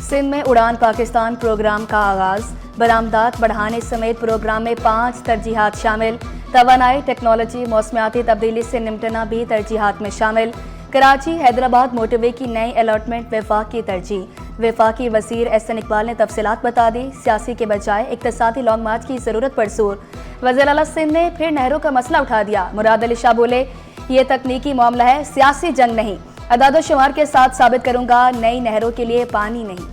सिंध में उड़ान पाकिस्तान प्रोग्राम का आगाज, बरामदात बढ़ाने समेत प्रोग्राम में 5 तरजीहात शामिल। तवानाई, टेक्नोलॉजी, मौसमियाती तब्दीली से निपटना भी तरजीहात में शामिल। कराची हैदराबाद मोटरवे की नई अलॉटमेंट वफाक की तरजीह। वफाकी वजीर एहसन इकबाल ने तफसीलात बता दी। सियासी के बजाय इक्तसादी लॉन्ग मार्च की जरूरत पर जोर। वज़ीर आला सिंध ने फिर नहरों का मसला उठा दिया। मुराद अली शाह बोले, ये तकनीकी मामला है, सियासी जंग नहीं। अदाद-ओ-शुमार के साथ साबित करूंगा, नई नहरों के लिए पानी नहीं।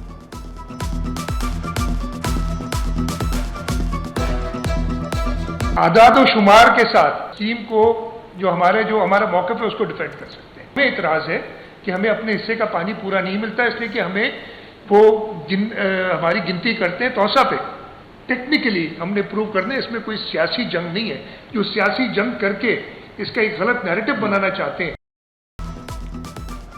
आदाद-ओ-शुमार के साथ टीम को जो हमारा मौक़िफ़ है उसको डिफेंड कर सकते हैं। हमें इतराज़ है कि हमें अपने हिस्से का पानी पूरा नहीं मिलता, इसलिए कि हमें वो हमारी गिनती करते हैं तौसा पे। टेक्निकली हमने प्रूव करना है, इसमें कोई सियासी जंग नहीं है। जो सियासी जंग करके इसका एक गलत नैरेटिव बनाना चाहते हैं।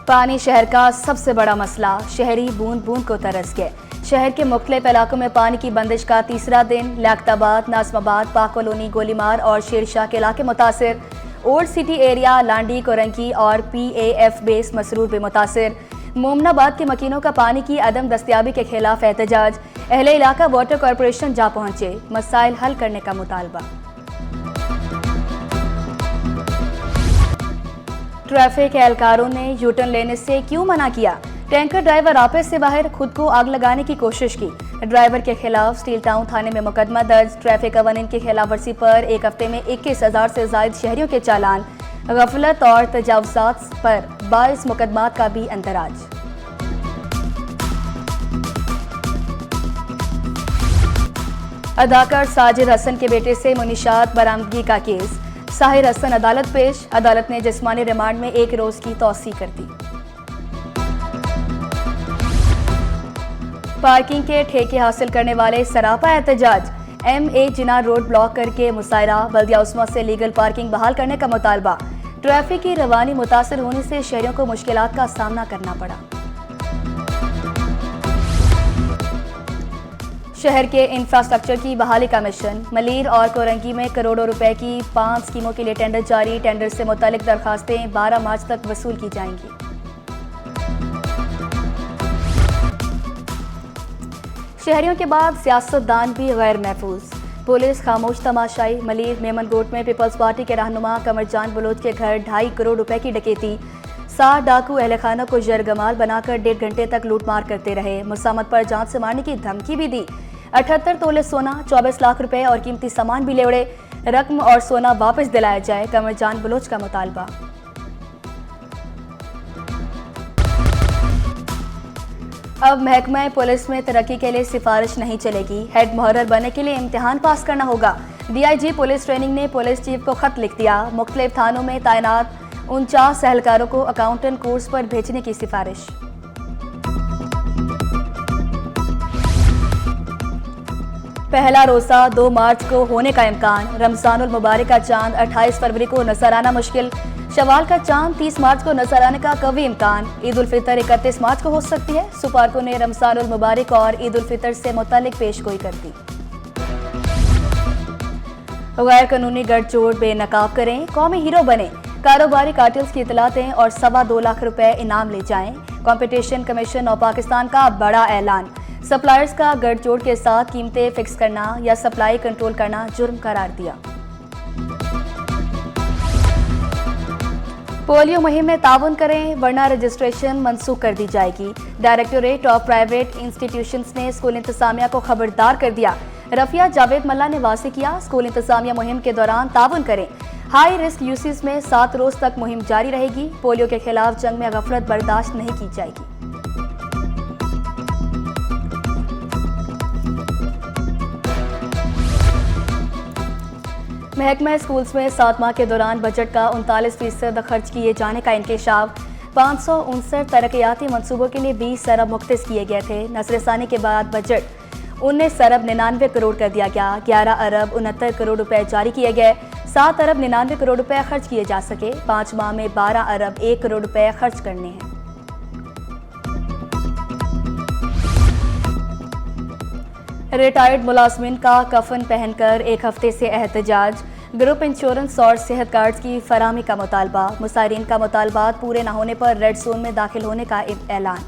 पानी शहर का सबसे बड़ा मसला, शहरी बूंद बूंद को तरस गए। शहर के मुख्तलिफ इलाकों में पानी की बंदिश का तीसरा दिन। लियाकताबाद, नाज़िमाबाद, पाक कॉलोनी, गोलीमार और शेरशाह के इलाके मुतासिर। ओल्ड सिटी एरिया, लांडी, कोरंकी और PAF बेस मसरूर भी मुतासिर। मोमनाबाद के मकीनों का पानी की अदम दस्तियाबी के खिलाफ एहतजाज। अहले इलाका वाटर कॉरपोरेशन जा पहुंचे, मसाइल हल करने का मुतालबा। ट्रैफिक एहलकारों ने यूटर्न लेने से क्यों मना किया? टैंकर ड्राइवर आपे से बाहर खुद को आग लगाने की कोशिश की। ड्राइवर के खिलाफ स्टील टाउन थाने में मुकदमा दर्ज। ट्रैफिक कवानीन की खिलाफ वर्जी पर एक हफ्ते में 21,000 से जायद शहरियों के चालान। गफलत और तजावुज़ात पर 22 मुकदमात का भी अंदराज। अदाकार साजिद हसन के बेटे से मुनीशात बरामदगी का केस। साहिर हसन अदालत पेश। अदालत ने जिस्मानी रिमांड में 1 रोज की तौसीह कर दी। पार्किंग के ठेके हासिल करने वाले सरापा एहतजाज। MA जिना रोड ब्लॉक करके मुशायरा। बल्दिया उस्मा से लीगल पार्किंग बहाल करने का मुतालबा। ट्रैफिक की रवानी मुतासर होने से शहरियों को मुश्किलात का सामना करना पड़ा। शहर के इंफ्रास्ट्रक्चर की बहाली का मिशन। मलीर और कोरंगी में करोड़ों रुपए की 5 स्कीमों के लिए टेंडर जारी। टेंडर से मुतालिक दरखास्तें 12 मार्च तक वसूल की जाएंगी। शहरियों के बाद सियासतदान भी गैर महफूज। पुलिस खामोश तमाशाई। मलीर मेमनगोट में पीपल्स पार्टी के रहनुमा कमरजान बलोच के घर 2.5 करोड़ रुपए की डकैती। 7 डाकू अहले खाना को जरगमाल बनाकर 1.5 घंटे तक लूटमार करते रहे। मुसामत पर जान से मारने की धमकी भी दी। 78 तोले सोना, 24 लाख रुपए और कीमती सामान भी लेवड़े। रकम और सोना वापस दिलाया जाए, कमरजान बलोच का मुतालबा। अब महकमा पुलिस में तरक्की के लिए सिफारिश नहीं चलेगी। हेड मुहर्रर बनने के लिए इम्तिहान पास करना होगा। DIG पुलिस ट्रेनिंग ने पुलिस चीफ को खत लिख दिया। मुख्तलिफ थानों में तैनात 49 एहलकारों को अकाउंटेंट कोर्स पर भेजने की सिफारिश। पहला रोजा 2 मार्च को होने का इम्कान। रमजानुल मुबारक का चांद 28 फरवरी को नजर आना मुश्किल। शवाल का चांद 30 मार्च को नजर आने का कवी इम्कान। ईद उल फितर 31 मार्च को हो सकती है। सुपारको ने रमजानुल मुबारक और ईद उल फितर से मुतालिक पेशगोई कर दी। गैर कानूनी गठजोड़ बेनकाब करें, कौमी हीरो बने। कारोबारी कार्टेल्स की इतला दें और 2.25 लाख रुपए इनाम ले जाएं। कंपटीशन कमीशन ऑफ पाकिस्तान का बड़ा ऐलान। सप्लायर्स का गठजोड़ के साथ कीमतें फिक्स करना या सप्लाई कंट्रोल करना जुर्म करार दिया। पोलियो मुहिम में ताउन करें वरना रजिस्ट्रेशन मनसूख कर दी जाएगी। डायरेक्टोरेट ऑफ प्राइवेट इंस्टीट्यूशंस ने स्कूल इंतजामिया को खबरदार कर दिया। रफिया जावेद मल्ला ने वाज़ेह किया, स्कूल इंतजामिया मुहिम के दौरान ताउन करें। हाई रिस्क यूसेज में 7 रोज तक मुहिम जारी रहेगी। पोलियो के खिलाफ जंग में गफलत बर्दाश्त नहीं की जाएगी। महकमा स्कूल्स में 7 माह के दौरान बजट का 39% खर्च किए जाने का इंकशाफ। 559 तरक्याती मनसूबों के लिए 20 अरब मुख्तस किए गए थे। नजरसानी के बाद बजट 19 अरब 99 करोड़ कर दिया गया। 11 अरब 69 करोड़ रुपए जारी किए गए। 7 अरब 99 करोड़ रुपए खर्च किए जा सके। 5 माह में 12 अरब 1 करोड़ रुपए खर्च करने हैं। रिटायर्ड मुलाजमिन का कफन पहनकर 1 हफ्ते से एहतजाज। ग्रुप इंश्योरेंस और सेहत कार्ड्स की फराहमी का मुतालबा। मुसाहिरीन का मुतालबात पूरे न होने पर रेड जोन में दाखिल होने का ऐलान।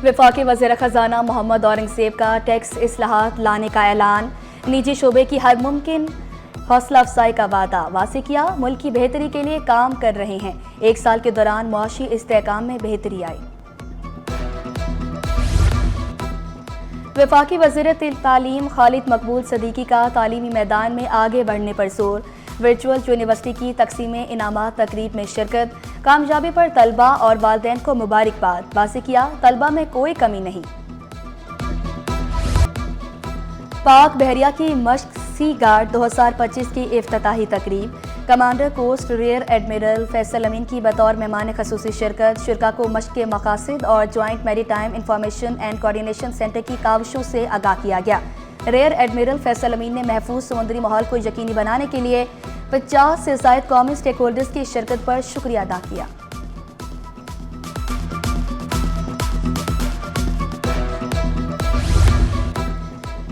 वफाकी वज़ीर ख़जाना मोहम्मद औरंगज़ेब का टैक्स इस्लाहात लाने का ऐलान, निजी शोबे की हर मुमकिन हौसला अफजाई का वादा। वासे किया, मुल्क की बेहतरी के लिए काम कर रहे हैं। 1 साल के दौरान मुआशी इस्तेहकाम में बेहतरी आई। वफाकी वज़ीर तालीम खालिद मकबूल सदीकी का तालीमी मैदान में आगे बढ़ने पर जोर। वर्चुअल यूनिवर्सिटी की तकसीम इनामात तकरीब में शिरकत। कामयाबी पर तलबा और वालिदैन को मुबारकबाद। वासे किया, तलबा में कोई कमी नहीं। पाक बहरिया की मश्क सी गार्ड 2025 की इफ्तिताही तकरीब। Commander coast rear admiral Faisal Amin की बतौर मेहमान खसूसी शिरकत। शुरा को मश्क के मकासद और joint maritime information and coordination centre की काविशों से आगाह किया गया। रियर एडमिरल फैसल अमीन ने महफूज समुद्री माहौल को यकीनी बनाने के लिए 50 से ज़ायद कौमी स्टेक होल्डर्स की शिरकत पर शुक्रिया अदा किया।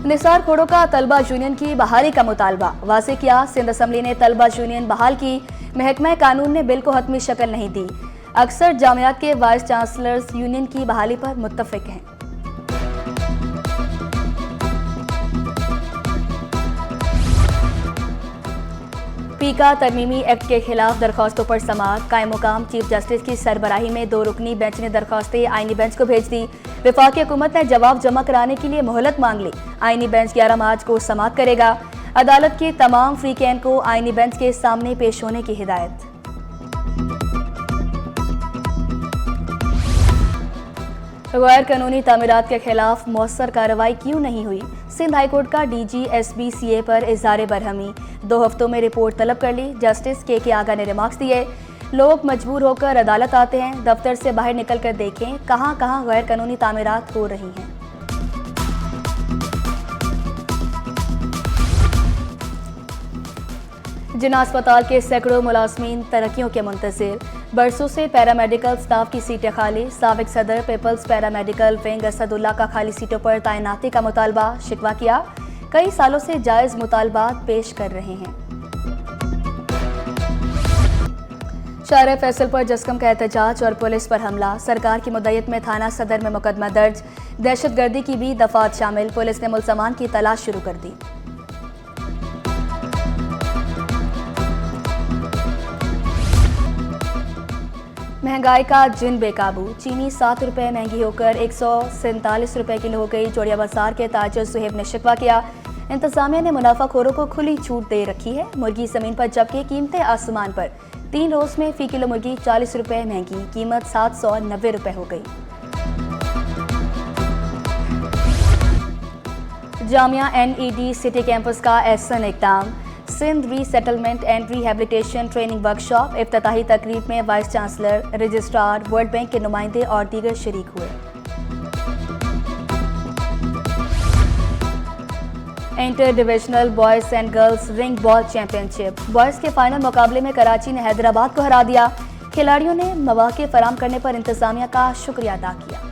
निसार खोड़ों का तलबा यूनियन की बहाली का मुतालबा। वासे किया, सिंध असम्बली ने तलबा यूनियन बहाल की। महकमा कानून ने बिल को हतमी शक्ल नहीं दी। अक्सर जामियात के वाइस चांसलर्स यूनियन की बहाली पर मुत्तफिक हैं। पीका तरमीमी एक्ट के खिलाफ दरख्वास्तों पर समाअत। कायम मुकाम चीफ जस्टिस की सरबराही में 2 रुकनी बेंच ने दरख्वास्तें आईनी बेंच को भेज दी। वफाकी हुकूमत ने जवाब जमा कराने के लिए मोहलत मांग ली। आईनी बेंच 11 मार्च को समाअत करेगा। अदालत के तमाम फ्रीकैन को आईनी बेंच के सामने पेश होने की हिदायत। गैर कानूनी तामीरात के खिलाफ मौसर कार्रवाई क्यों नहीं हुई? सिंध हाईकोर्ट का DGSBCA पर इज़हार बरहमी। 2 हफ्तों में रिपोर्ट तलब कर ली। जस्टिस के आगा ने रिमार्क्स दिए, लोग मजबूर होकर अदालत आते हैं, दफ्तर से बाहर निकल कर देखें कहां कहां गैर कानूनी तामीरात हो रही हैं। जिना अस्पताल के सैकड़ों मुलाजमीन तरक्कियों के मुंतज़िर। बरसों से पैरामेडिकल स्टाफ की सीटें खाली। साबिक सदर पीपल्स पैरामेडिकल विंग असदुल्ला का खाली सीटों पर तैनाती का मुतालबा। शिकवा किया, कई सालों से जायज़ मुतालबात पेश कर रहे हैं। शहर फैसल पर जस्कम का एहतजाज और पुलिस पर हमला। सरकार की मुद्दत में थाना सदर में मुकदमा दर्ज। दहशतगर्दी की भी दफात शामिल। पुलिस ने मुलजमान की तलाश शुरू कर दी। महंगाई का जिन बेकाबू। चीनी 7 रुपये महंगी होकर 147 रुपये किलो हो गई। जोड़िया बाजार के ताजर सुहेब ने शिकवा किया, इंतजामिया ने मुनाफाखोरों को खुली छूट दे रखी है। मुर्गी जमीन पर जबकि कीमतें आसमान पर। 3 रोज में फी किलो मुर्गी 40 रुपये महंगी, कीमत 790 रुपये हो गई। जामिया NED सिटी कैंपस का एहसन इक़दाम। Sindh resettlement and rehabilitation training workshop. इफ्तिताही तकरीब में vice chancellor, registrar, world bank के नुमाइंदे और दीगर शरीक हुए। Inter divisional boys and girls ring ball championship. Boys के फाइनल मुकाबले में कराची ने हैदराबाद को हरा दिया। खिलाड़ियों ने मौके फराहम करने पर इंतजामिया का शुक्रिया अदा किया।